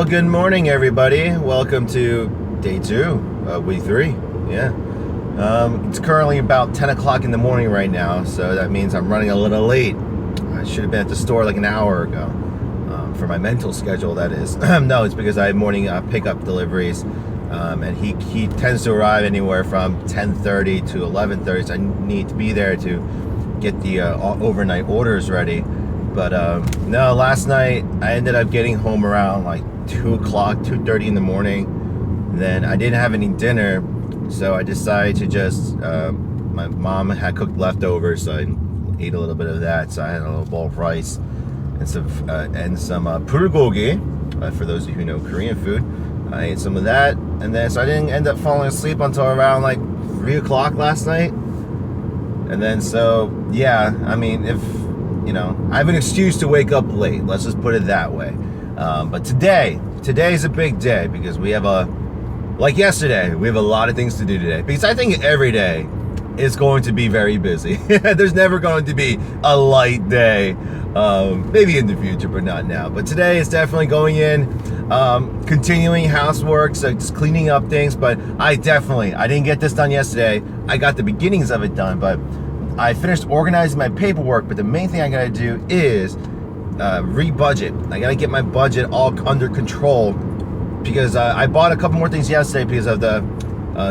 Well, good morning, everybody. Welcome to day 2 of week 3. Yeah. It's currently about 10 o'clock in the morning right now, so that means I'm running a little late. I should have been at the store like an hour ago. For my mental schedule, that is. No, it's because I have morning pickup deliveries, and he tends to arrive anywhere from 10:30 to 11:30, so I need to be there to get the overnight orders ready. But no, last night I ended up getting home around like 2 o'clock, 2:30 in the morning. Then I didn't have any dinner, so I decided to just, my mom had cooked leftovers, so I ate a little bit of that. So I had a little bowl of rice and some bulgogi, for those of you who know Korean food. I ate some of that, and then so I didn't end up falling asleep until around like 3 o'clock last night. And then so, yeah, I mean, if you know, I have an excuse to wake up late. Let's just put it that way. But today's a big day because we have like yesterday, we have a lot of things to do today. Because I think every day is going to be very busy. There's never going to be a light day. Maybe in the future, but not now. But today is definitely going in, continuing housework, so just cleaning up things. But I didn't get this done yesterday. I got the beginnings of it done, but I finished organizing my paperwork, but the main thing I gotta do is re-budget. I gotta get my budget all under control because I bought a couple more things yesterday because of the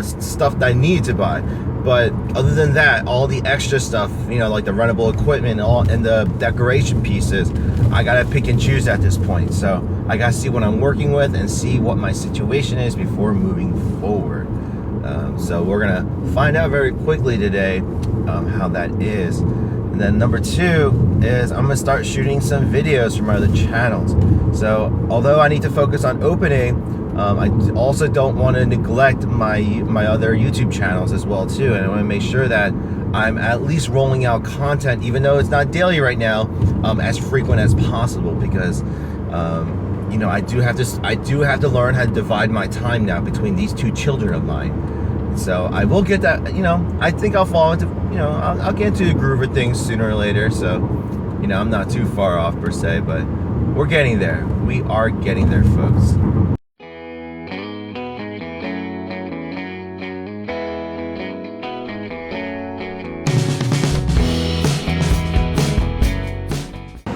stuff that I need to buy. But other than that, all the extra stuff, you know, like the rentable equipment and the decoration pieces, I gotta pick and choose at this point. So I gotta see what I'm working with and see what my situation is before moving forward. So we're gonna find out very quickly today how that is. And then number 2 is I'm gonna start shooting some videos for my other channels. So although I need to focus on opening, I also don't want to neglect my other YouTube channels as well too, and I want to make sure that I'm at least rolling out content, even though it's not daily right now, as frequent as possible, because you know, I do have to learn how to divide my time now between these 2 children of mine. So I will get that, you know, I think I'll fall into, you know, I'll get into the groove of things sooner or later. So, you know, I'm not too far off per se, but we're getting there. We are getting there, folks.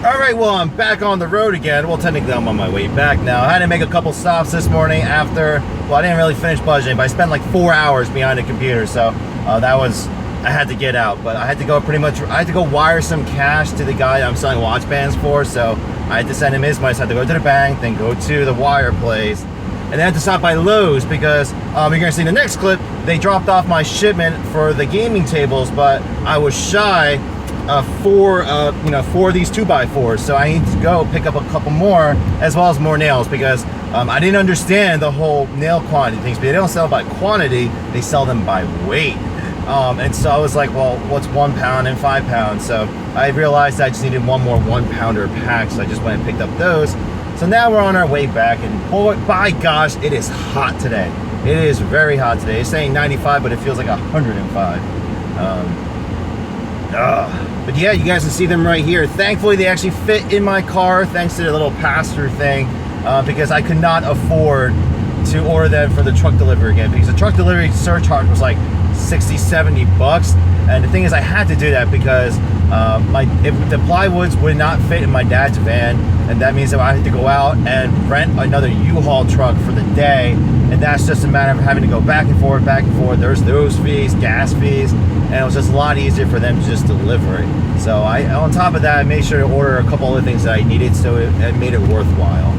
Alright, well, I'm back on the road again. Well, technically I'm on my way back now. I had to make a couple stops this morning after, well, I didn't really finish budgeting, but I spent like 4 hours behind the computer, so I had to get out. But I had to go wire some cash to the guy I'm selling watch bands for, so I had to send him his money. So I had to go to the bank, then go to the wire place, and then I had to stop by Lowe's because, you're gonna see in the next clip, they dropped off my shipment for the gaming tables, but I was shy for these 2x4s, so I need to go pick up a couple more as well as more nails because I didn't understand the whole nail quantity things. But they don't sell by quantity; they sell them by weight. And so I was like, well, what's 1 pound and 5 pounds? So I realized I just needed one more 1-pounder pack, so I just went and picked up those. So now we're on our way back, and boy, by gosh, it is hot today. It is very hot today. It's saying 95, but it feels like 105. But yeah, you guys can see them right here. Thankfully, they actually fit in my car thanks to the little pass-through thing, because I could not afford to order them for the truck delivery again, because the truck delivery surcharge was like 60-70 bucks. And the thing is, I had to do that because if the plywoods would not fit in my dad's van, and that means that I had to go out and rent another U-Haul truck for the day, and that's just a matter of having to go back and forth. There's those fees, gas fees, and it was just a lot easier for them to just deliver it. So on top of that, I made sure to order a couple other things that I needed, so it made it worthwhile.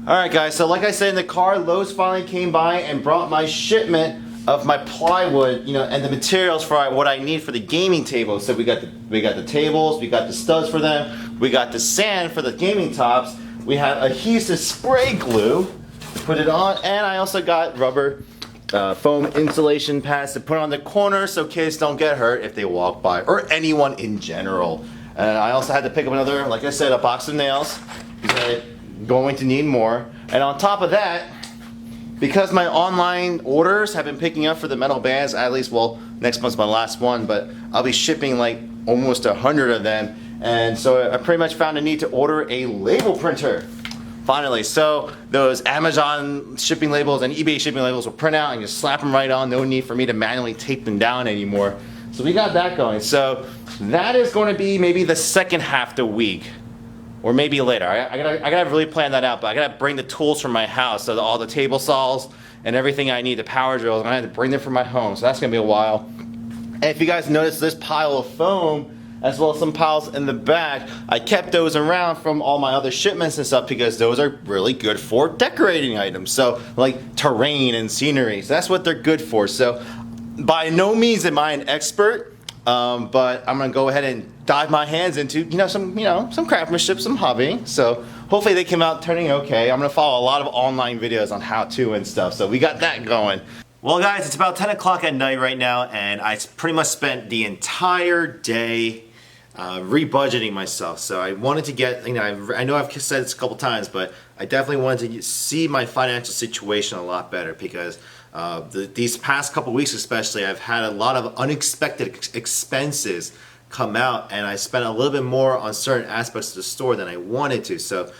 Alright guys, so like I said in the car, Lowe's finally came by and brought my shipment of my plywood, you know, and the materials for what I need for the gaming table. So we got the tables, we got the studs for them, we got the sand for the gaming tops, we have adhesive spray glue to put it on, and I also got rubber foam insulation pads to put on the corners so kids don't get hurt if they walk by, or anyone in general. And I also had to pick up another, like I said, a box of nails because I'm going to need more. And on top of that, because my online orders have been picking up for the metal bands, at least, well, next month's my last one, but I'll be shipping like almost 100 of them. And so I pretty much found a need to order a label printer Finally, so those Amazon shipping labels and eBay shipping labels will print out and just slap them right on. No need for me to manually tape them down anymore. So we got that going. So that is going to be maybe the second half of the week, or maybe later. I gotta really plan that out. But I gotta bring the tools from my house, so all the table saws and everything I need, the power drills. I'm gonna have to bring them from my home. So that's gonna be a while. And if you guys notice this pile of foam, as well as some piles in the back, I kept those around from all my other shipments and stuff because those are really good for decorating items. So like terrain and scenery, so that's what they're good for. So by no means am I an expert, but I'm gonna go ahead and dive my hands into some craftsmanship, some hobbying. So hopefully they came out turning okay. I'm gonna follow a lot of online videos on how to and stuff. So we got that going. Well guys, it's about 10 o'clock at night right now, and I pretty much spent the entire day rebudgeting myself. So I wanted to get, I know I've said this a couple times, but I definitely wanted to see my financial situation a lot better because these past couple weeks especially, I've had a lot of unexpected expenses come out, and I spent a little bit more on certain aspects of the store than I wanted to. So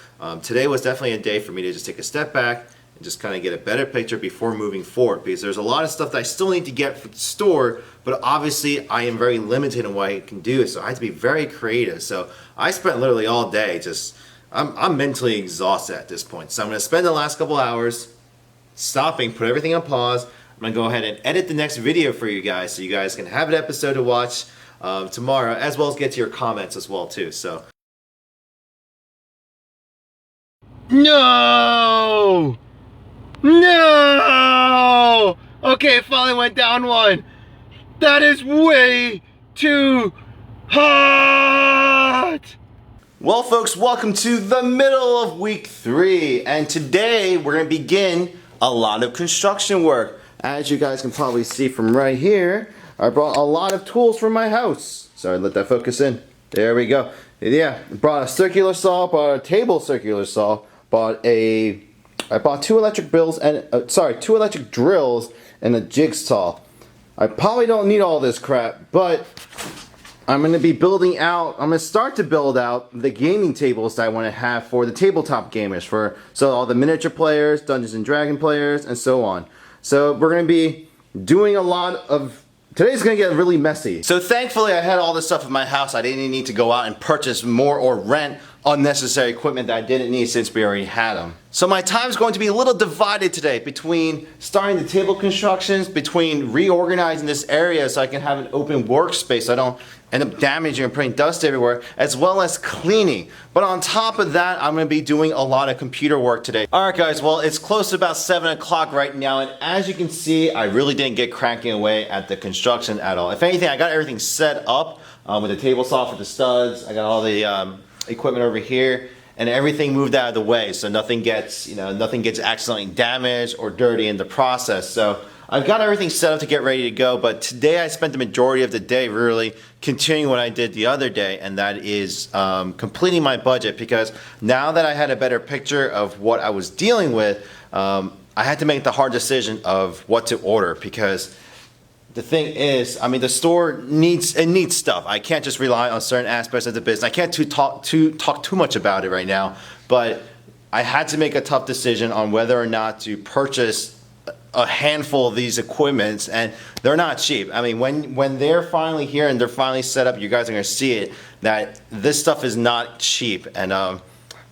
today was definitely a day for me to just take a step back and just kind of get a better picture before moving forward, because there's a lot of stuff that I still need to get for the store, but obviously I am very limited in what I can do, so I have to be very creative. So I spent literally all day just, I'm mentally exhausted at this point. So I'm gonna spend the last couple hours stopping, put everything on pause. I'm gonna go ahead and edit the next video for you guys so you guys can have an episode to watch tomorrow, as well as get to your comments as well too. So no! No! Okay, finally went down one. That is way too hot! Well folks, welcome to the middle of week 3, and today we're going to begin a lot of construction work. As you guys can probably see from right here, I brought a lot of tools from my house. Sorry, let that focus in. There we go. Yeah, brought a circular saw, bought a table circular saw, I bought 2 electric drills and a jigsaw. I probably don't need all this crap, but I'm going to be building out, I'm going to start to build out the gaming tables that I want to have for the tabletop gamers, so all the miniature players, Dungeons and Dragons players, and so on. So we're going to be doing a lot of, today's going to get really messy. So thankfully I had all this stuff in my house. I didn't need to go out and purchase more or rent unnecessary equipment that I didn't need since we already had them. So my time's going to be a little divided today between starting the table constructions, between reorganizing this area so I can have an open workspace so I don't end up damaging and putting dust everywhere, as well as cleaning. But on top of that, I'm going to be doing a lot of computer work today. Alright guys, well it's close to about 7 o'clock right now, and as you can see, I really didn't get cracking away at the construction at all. If anything, I got everything set up with the table saw for the studs. I got all the equipment over here, and everything moved out of the way so nothing gets accidentally damaged or dirty in the process. So I've got everything set up to get ready to go, but today I spent the majority of the day really continuing what I did the other day, and that is completing my budget, because now that I had a better picture of what I was dealing with, I had to make the hard decision of what to order, because the thing is, the store needs stuff. I can't just rely on certain aspects of the business. I can't talk too much about it right now, but I had to make a tough decision on whether or not to purchase a handful of these equipments, and they're not cheap. When they're finally here and they're finally set up, you guys are going to see it, that this stuff is not cheap. And I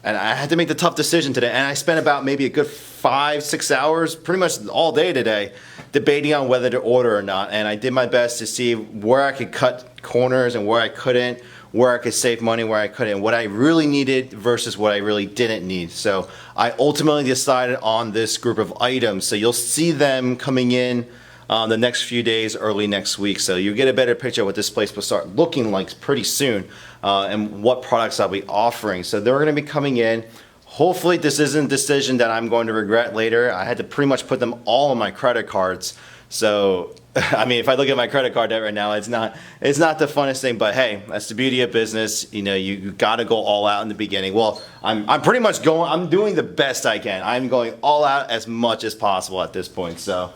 had to make the tough decision today, and I spent about maybe a good 5-6 hours, pretty much all day today, debating on whether to order or not. And I did my best to see where I could cut corners and where I couldn't, where I could save money, where I couldn't, what I really needed versus what I really didn't need. So I ultimately decided on this group of items. So you'll see them coming in the next few days, early next week. So you get a better picture of what this place will start looking like pretty soon, and what products I'll be offering. So they're going to be coming in. Hopefully this isn't a decision that I'm going to regret later. I had to pretty much put them all on my credit cards. So if I look at my credit card debt right now, it's not the funnest thing, but hey, that's the beauty of business. You got to go all out in the beginning. Well, I'm pretty much I'm doing the best I can. I'm going all out as much as possible at this point. So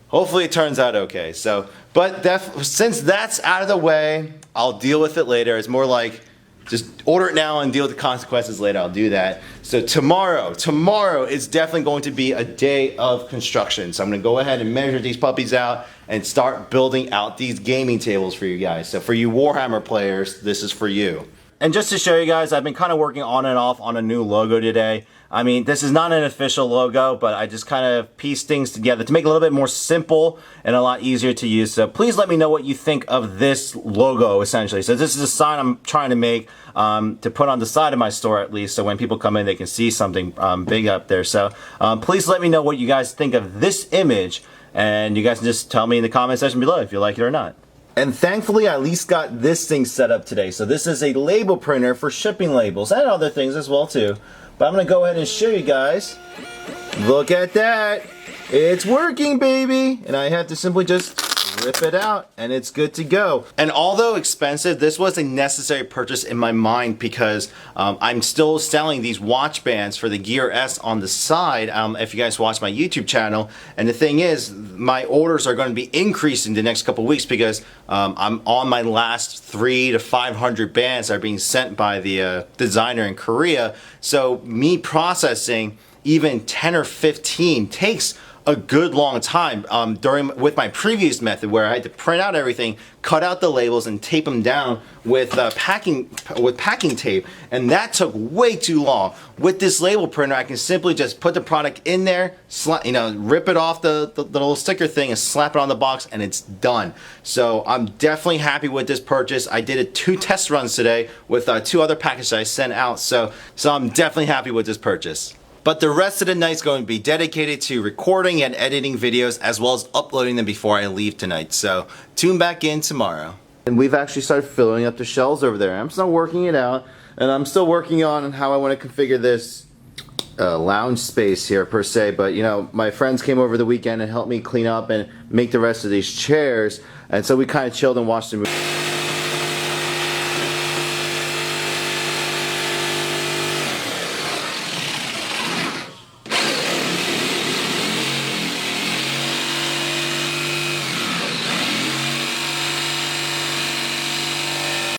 hopefully it turns out okay. So, but since that's out of the way, I'll deal with it later. It's more like just order it now and deal with the consequences later. I'll do that. So tomorrow is definitely going to be a day of construction. So I'm gonna go ahead and measure these puppies out and start building out these gaming tables for you guys. So for you Warhammer players, this is for you. And just to show you guys, I've been kind of working on and off on a new logo today. I mean, this is not an official logo, but I just kind of pieced things together to make it a little bit more simple and a lot easier to use. So please let me know what you think of this logo, essentially. So this is a sign I'm trying to make to put on the side of my store, at least, so when people come in, they can see something big up there. So please let me know what you guys think of this image, and you guys can just tell me in the comment section below if you like it or not. And thankfully, I at least got this thing set up today. So this is a label printer for shipping labels and other things as well too. But I'm gonna go ahead and show you guys. Look at that. It's working, baby. And I have to simply just rip it out and it's good to go. And although expensive, this was a necessary purchase in my mind because I'm still selling these watch bands for the Gear S on the side if you guys watch my YouTube channel. And the thing is, my orders are going to be increasing the next couple weeks because I'm on my last 300 to 500 bands that are being sent by the designer in Korea. So me processing even 10 or 15 takes a good long time with my previous method where I had to print out everything, cut out the labels, and tape them down with packing tape, and that took way too long. With this label printer, I can simply just put the product in there, rip it off the little sticker thing and slap it on the box, and it's done. So I'm definitely happy with this purchase. I did 2 test runs today with 2 other packages I sent out, so I'm definitely happy with this purchase. But the rest of the night's going to be dedicated to recording and editing videos as well as uploading them before I leave tonight. So tune back in tomorrow. And we've actually started filling up the shelves over there. I'm still working it out, and I'm still working on how I want to configure this lounge space here per se. But you know, my friends came over the weekend and helped me clean up and make the rest of these chairs, and so we kind of chilled and watched the movie.